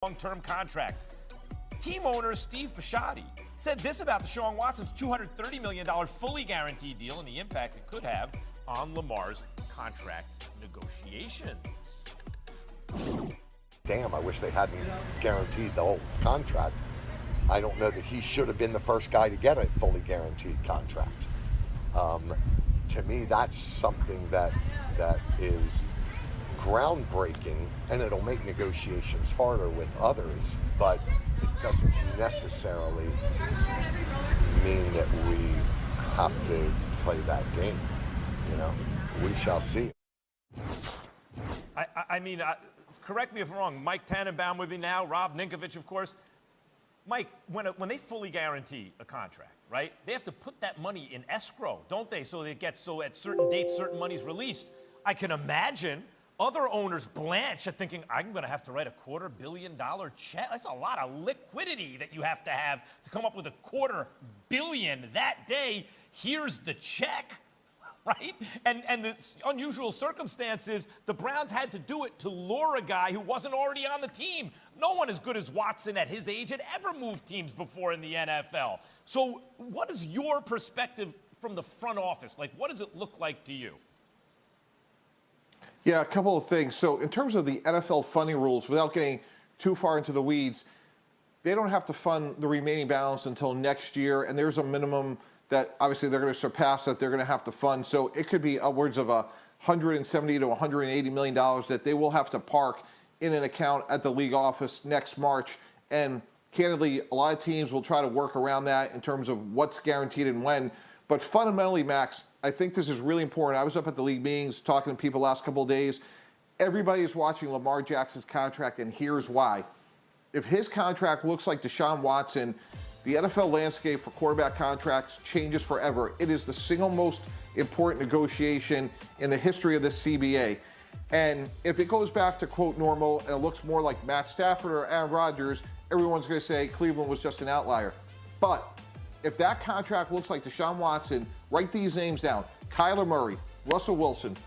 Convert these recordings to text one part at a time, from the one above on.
long-term contract. Team owner Steve Bisciotti said this about Deshaun Watson's $230 million fully guaranteed deal and the impact it could have on Lamar's contract negotiations. Damn, I wish they hadn't guaranteed the whole contract. I don't know that he should have been the first guy to get a fully guaranteed contract. To me, that's something that is groundbreaking, and it'll make negotiations harder with others, but it doesn't necessarily mean that we have to play that game. You know, we shall see. I mean, correct me if I'm wrong. Mike Tannenbaum with me now, Rob Ninkovich, of course. Mike, when they fully guarantee a contract, right, they have to put that money in escrow, don't they? So it gets at certain dates, certain money's released. I can imagine other owners blanch at thinking, I'm going to have to write a $250 million check. That's a lot of liquidity that you have to come up with $250 million that day. Here's the check, right? And the unusual circumstances, the Browns had to do it to lure a guy who wasn't already on the team. No one as good as Watson at his age had ever moved teams before in the NFL. So what is your perspective from the front office? Like, what does it look like to you? Yeah, a couple of things. So in terms of the NFL funding rules, without getting too far into the weeds, they don't have to fund the remaining balance until next year, and there's a minimum that obviously they're going to surpass that they're going to have to fund. So it could be upwards of $170 to $180 million that they will have to park in an account at the league office next March. And candidly, a lot of teams will try to work around that in terms of what's guaranteed and when. But fundamentally, Max, I think this is really important. I was up at the league meetings talking to people the last couple of days. Everybody is watching Lamar Jackson's contract, and here's why. If his contract looks like Deshaun Watson, the NFL landscape for quarterback contracts changes forever. It is the single most important negotiation in the history of this CBA. And if it goes back to, quote, normal, and it looks more like Matt Stafford or Aaron Rodgers, everyone's going to say Cleveland was just an outlier. But if that contract looks like Deshaun Watson, write these names down: Kyler Murray, Russell Wilson,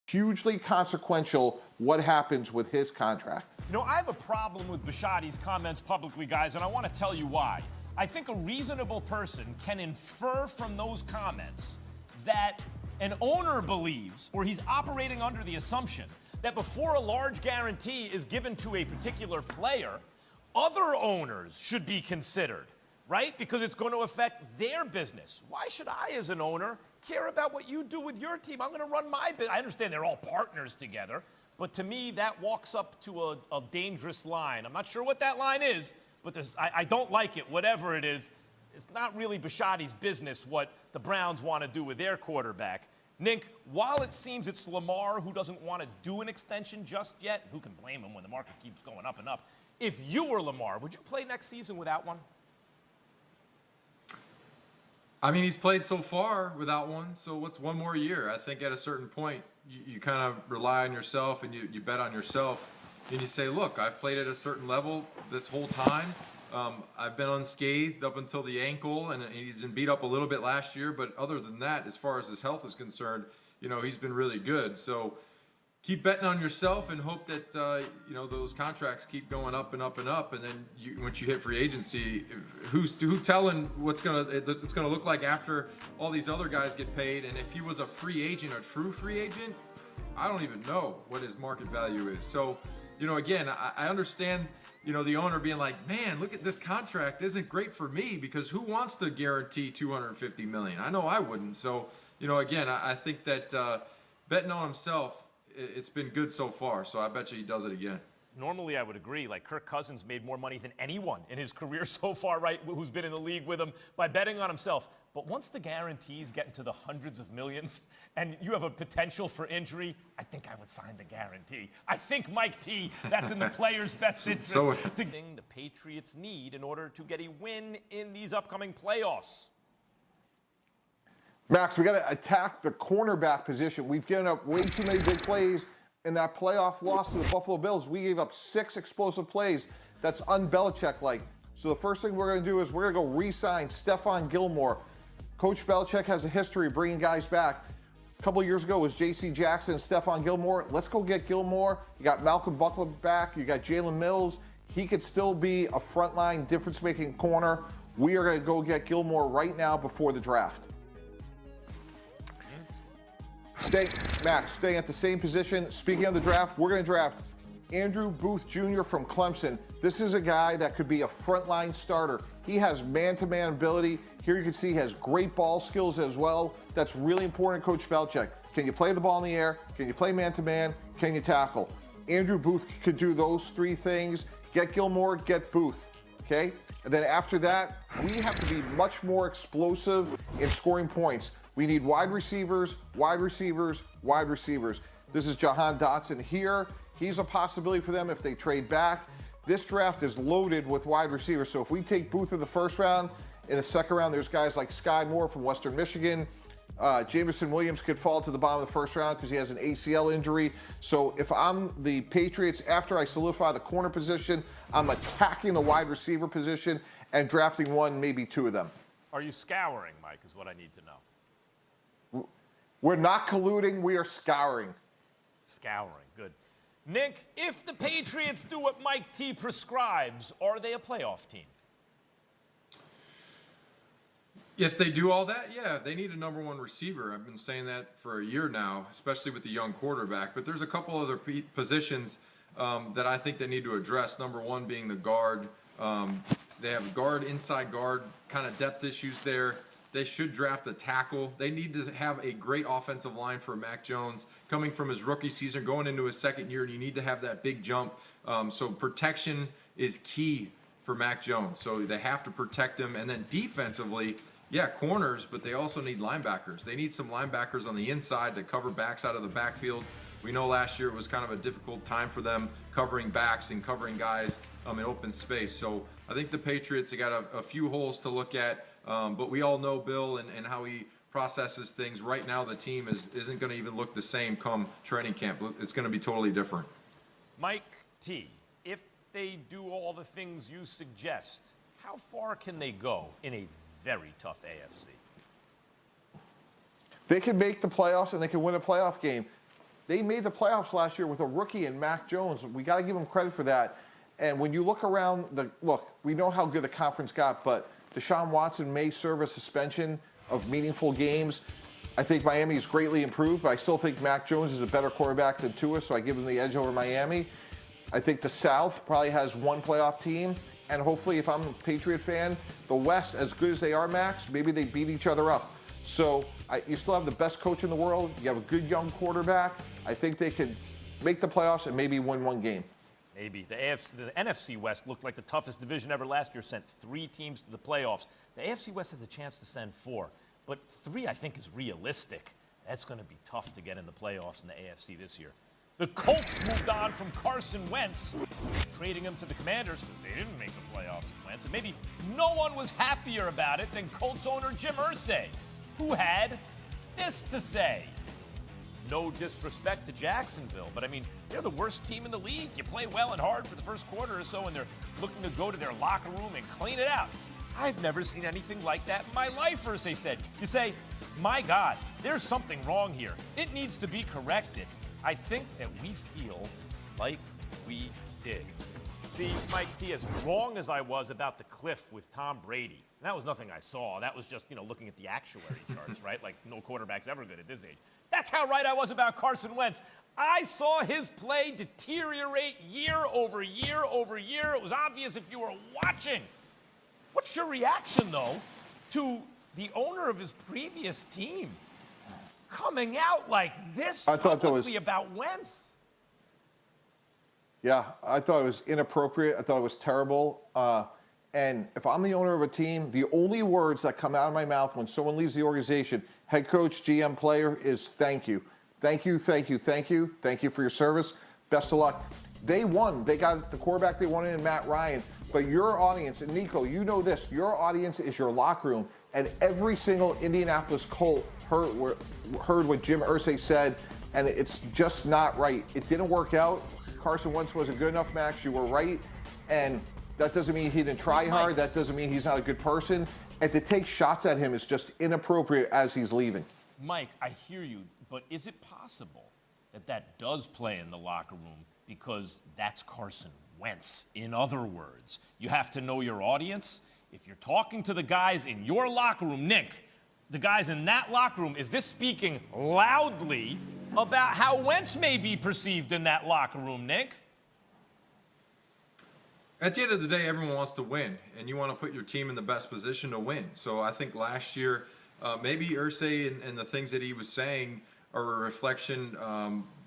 hugely consequential what happens with his contract. You know, I have a problem with Bisciotti's comments publicly, guys, and I want to tell you why. I think a reasonable person can infer from those comments that an owner believes, or he's operating under the assumption, that before a large guarantee is given to a particular player, other owners should be considered, right? Because it's going to affect their business. Why should I, as an owner, care about what you do with your team? I'm going to run my business. I understand they're all partners together, but to me, that walks up to a dangerous line. I'm not sure what that line is, but I don't like it, whatever it is. It's not really Bisciotti's business what the Browns want to do with their quarterback. Nink, while it seems it's Lamar who doesn't want to do an extension just yet, who can blame him when the market keeps going up and up? If you were Lamar, would you play next season without one? I mean, he's played so far without one, so what's one more year? I think at a certain point, you kind of rely on yourself and you bet on yourself. And you say, look, I've played at a certain level this whole time. I've been unscathed up until the ankle, and he's been beat up a little bit last year. But other than that, as far as his health is concerned, you know, he's been really good. So keep betting on yourself and hope that, you know, those contracts keep going up and up and up. And then once you hit free agency, who's telling what's it's gonna look like after all these other guys get paid? And if he was a free agent, a true free agent, I don't even know what his market value is. So, you know, again, I understand, you know, the owner being like, man, look at this contract isn't great for me, because who wants to guarantee $250 million? I know I wouldn't. So, you know, again, I think that betting on himself, it's been good so far. So I bet you he does it again. Normally, I would agree. Like, Kirk Cousins made more money than anyone in his career so far, right, who's been in the league with him, by betting on himself. But once the guarantees get into the hundreds of millions and you have a potential for injury, I think I would sign the guarantee. I think, Mike T, that's in the player's best interest. The thing the Patriots need in order to get a win in these upcoming playoffs. Max, we got to attack the cornerback position. We've given up way too many big plays. In that playoff loss to the Buffalo Bills, we gave up 6 explosive plays. That's un-Belichick-like. So the first thing we're going to do is we're going to go re-sign Stephon Gilmore. Coach Belichick has a history of bringing guys back. A couple of years ago was J.C. Jackson and Stephon Gilmore. Let's go get Gilmore. You got Malcolm Buckler back. You got Jalen Mills. He could still be a frontline difference-making corner. We are going to go get Gilmore right now before the draft. Staying at the same position. Speaking of the draft, we're going to draft Andrew Booth Jr. from Clemson. This is a guy that could be a frontline starter. He has man-to-man ability. Here you can see he has great ball skills as well. That's really important, Coach Belichick. Can you play the ball in the air? Can you play man-to-man? Can you tackle? Andrew Booth could do those three things. Get Gilmore, get Booth, okay? And then after that, we have to be much more explosive in scoring points. We need wide receivers, wide receivers, wide receivers. This is Jahan Dotson here. He's a possibility for them if they trade back. This draft is loaded with wide receivers. So if we take Booth in the first round, in the second round, there's guys like Sky Moore from Western Michigan. Jameson Williams could fall to the bottom of the first round because he has an ACL injury. So if I'm the Patriots, after I solidify the corner position, I'm attacking the wide receiver position and drafting one, maybe two of them. Are you scouring, Mike, is what I need to know. We're not colluding, we are scouring. Scouring, good. Nick, if the Patriots do what Mike T prescribes, are they a playoff team? If they do all that, yeah, they need a number one receiver. I've been saying that for a year now, especially with the young quarterback. But there's a couple other positions that I think they need to address. Number one being the guard. They have guard, inside guard, kind of depth issues there. They should draft a tackle. They need to have a great offensive line for Mac Jones coming from his rookie season, going into his second year, and you need to have that big jump. So protection is key for Mac Jones. So they have to protect him. And then defensively, yeah, corners, but they also need linebackers. They need some linebackers on the inside to cover backs out of the backfield. We know last year it was kind of a difficult time for them covering backs and covering guys in open space. So I think the Patriots have got a few holes to look at, but we all know Bill and how he processes things. Right now the team isn't going to even look the same come training camp. It's going to be totally different. Mike T., if they do all the things you suggest, how far can they go in a very tough AFC? They can make the playoffs and they can win a playoff game. They made the playoffs last year with a rookie in Mac Jones. We got to give them credit for that. And when you look around, we know how good the conference got, but Deshaun Watson may serve a suspension of meaningful games. I think Miami is greatly improved, but I still think Mac Jones is a better quarterback than Tua, so I give him the edge over Miami. I think the South probably has one playoff team. And hopefully, if I'm a Patriot fan, the West, as good as they are, Max, maybe they beat each other up. So you still have the best coach in the world. You have a good young quarterback. I think they could make the playoffs and maybe win one game. Maybe. The NFC West looked like the toughest division ever last year, sent 3 teams to the playoffs. The AFC West has a chance to send 4, but 3 I think is realistic. That's going to be tough to get in the playoffs in the AFC this year. The Colts moved on from Carson Wentz, trading him to the Commanders because they didn't make the playoffs with Wentz. And maybe no one was happier about it than Colts owner Jim Irsay, who had this to say. No disrespect to Jacksonville, but I mean, they're the worst team in the league. You play well and hard for the first quarter or so, and they're looking to go to their locker room and clean it out. I've never seen anything like that in my life, Irsay said. You say, my God, there's something wrong here. It needs to be corrected. I think that we feel like we did. See, Mike T., as wrong as I was about the cliff with Tom Brady, and that was nothing I saw. That was just, looking at the actuary charts, right? Like, no quarterback's ever good at this age. That's how right I was about Carson Wentz. I saw his play deteriorate year over year over year. It was obvious if you were watching. What's your reaction, though, to the owner of his previous team coming out like this publicly about Wentz? Yeah, I thought it was inappropriate. I thought it was terrible. And if I'm the owner of a team, the only words that come out of my mouth when someone leaves the organization, head coach, GM, player, is thank you. Thank you, thank you, thank you. Thank you for your service. Best of luck. They won. They got the quarterback they wanted in Matt Ryan. But your audience, and Nico, you know this, your audience is your locker room. And every single Indianapolis Colt heard what Jim Irsay said, and it's just not right. It didn't work out. Carson Wentz wasn't good enough, Max. You were right. And that doesn't mean he didn't try hard. That doesn't mean he's not a good person. and to take shots at him is just inappropriate as he's leaving. Mike, I hear you, but is it possible that that does play in the locker room because that's Carson Wentz? In other words, you have to know your audience. If you're talking to the guys in your locker room, Nick, the guys in that locker room, is this speaking loudly about how Wentz may be perceived in that locker room, Nick? At the end of the day, everyone wants to win, and you want to put your team in the best position to win. So I think last year, maybe Irsay and the things that he was saying are a reflection,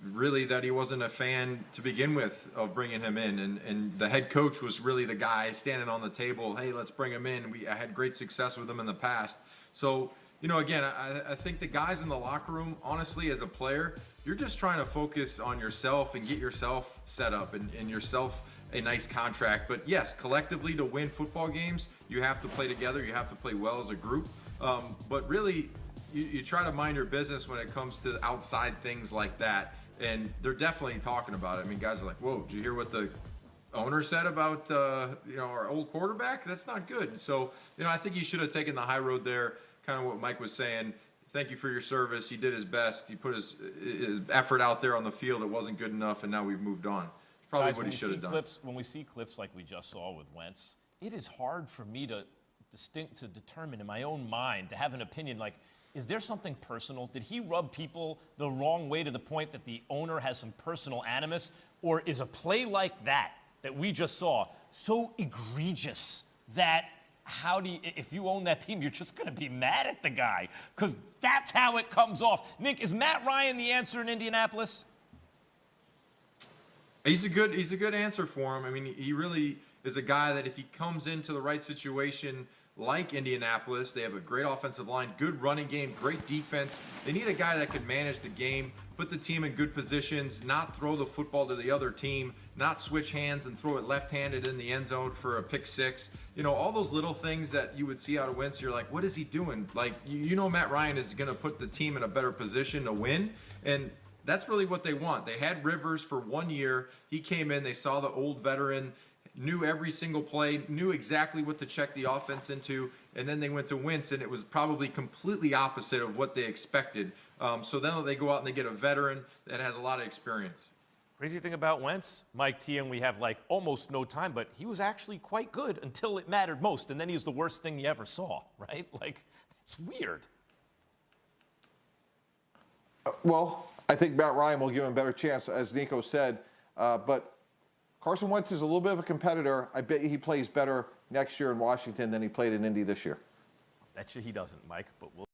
really, that he wasn't a fan to begin with of bringing him in. And the head coach was really the guy standing on the table, hey, let's bring him in. I had great success with him in the past. So, you know, again, I think the guys in the locker room, honestly, as a player, you're just trying to focus on yourself and get yourself set up and yourself a nice contract. But yes, collectively, to win football games, you have to play together. You have to play well as a group. But really, you try to mind your business when it comes to outside things like that. And they're definitely talking about it. I mean, guys are like, whoa, did you hear what the owner said about you know, our old quarterback? That's not good. So, you know, I think he should have taken the high road there, kind of what Mike was saying. Thank you for your service. He did his best. He put his effort out there on the field. It wasn't good enough, and now we've moved on. Probably Guys, what he should have done. When we see clips like we just saw with Wentz, it is hard for me to determine in my own mind, to have an opinion like, is there something personal? Did he rub people the wrong way to the point that the owner has some personal animus? Or is a play like that we just saw so egregious that if you own that team, you're just going to be mad at the guy? Because that's how it comes off. Nick, is Matt Ryan the answer in Indianapolis? He's a good answer for him. I mean, he really is a guy that if he comes into the right situation like Indianapolis, they have a great offensive line, good running game, great defense. They need a guy that can manage the game, put the team in good positions, not throw the football to the other team, not switch hands and throw it left-handed in the end zone for a pick six. You know, all those little things that you would see out of Wentz, you're like, what is he doing? Like, you know Matt Ryan is going to put the team in a better position to win, and that's really what they want. They had Rivers for 1 year. He came in, they saw the old veteran, knew every single play, knew exactly what to check the offense into, and then they went to Wentz, and it was probably completely opposite of what they expected. So then they go out and they get a veteran that has a lot of experience. Crazy thing about Wentz, Mike T, and we have like almost no time, but he was actually quite good until it mattered most, and then he's the worst thing you ever saw, right? Like, that's weird. Well, I think Matt Ryan will give him a better chance, as Nico said. But Carson Wentz is a little bit of a competitor. I bet he plays better next year in Washington than he played in Indy this year. Bet you he doesn't, Mike, but we'll